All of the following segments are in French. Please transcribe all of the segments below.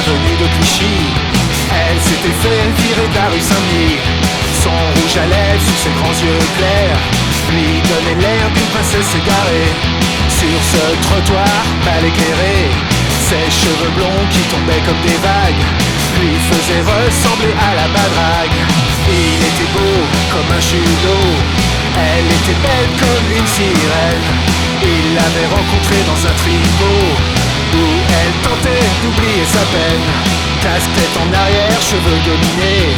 l'avenue de Clichy. Elle s'était fait virer de la rue Saint-Denis. Son rouge à lèvres sous ses grands yeux clairs lui donnait l'air d'une princesse égarée. Sur ce trottoir mal éclairé, ses cheveux blonds qui tombaient comme des vagues lui faisaient ressembler à la Badrague. Il était beau comme un judo, elle était belle comme une sirène. Il l'avait rencontrée dans un tricot où elle tentait d'oublier sa peine. Casse-tête en arrière, cheveux dominés,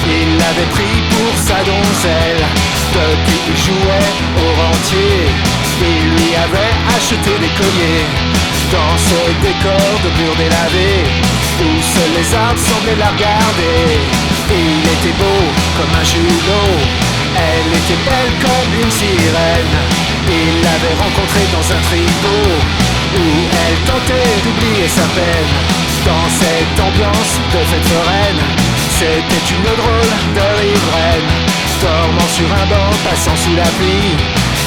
il l'avait pris pour sa donzelle. Depuis qu'il jouait au rentier, il lui avait acheté des colliers. Dans ce décor de murs délavés où seuls les arbres semblaient la regarder. Il était beau comme un judo, elle était belle comme une sirène. Il l'avait rencontrée dans un tricot où elle tentait d'oublier sa peine. Dans cette ambiance de fête foraine, c'était une drôle de riveraine. Dormant sur un banc, passant sous la pluie,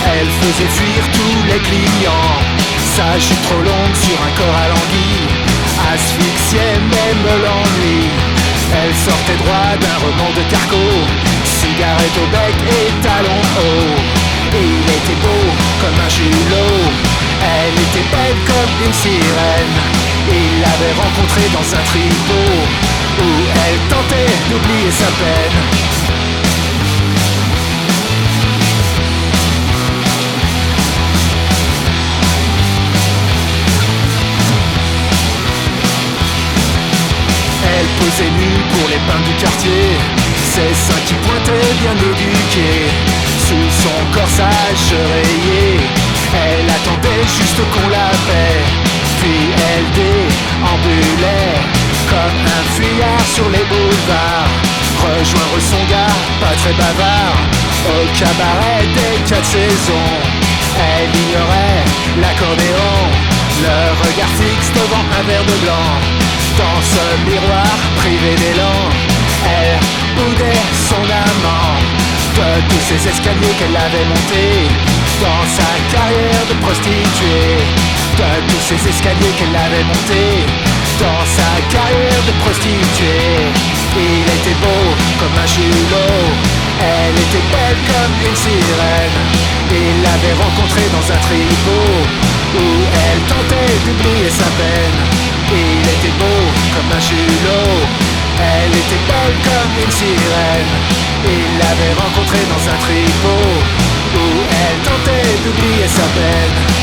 elle faisait fuir tous les clients. Sa jupe trop longue sur un corps alangui asphyxiait même l'ennui. Elle sortait droit d'un roman de Carco, cigarette au bec et talons hauts. Il était beau comme un julot, elle était belle comme une sirène. Il l'avait rencontrée dans un tricot où elle tentait d'oublier sa peine. Elle posait nue pour les peintres du quartier, ses seins qui pointaient bien éduqués. Sous son corsage rayé, elle attendait juste qu'on la paie. Puis elle déambulait comme un fuyard sur les boulevards. Rejoindre son gars, pas très bavard, au cabaret des 4 saisons. Elle ignorait l'accordéon, le regard fixe devant un verre de blanc. Dans ce miroir privé d'élan, elle boudait son amant. De tous ces escaliers qu'elle avait montés dans sa carrière de prostituée. De tous ces escaliers qu'elle avait montés dans sa carrière de prostituée. Il était beau comme un julot, elle était belle comme une sirène. Il l'avait rencontrée dans un tricot où elle tentait d'oublier sa peine. Il était beau comme un julot, elle était belle comme une sirène. Il l'avait rencontrée dans un tricot où elle tentait d'oublier sa peine.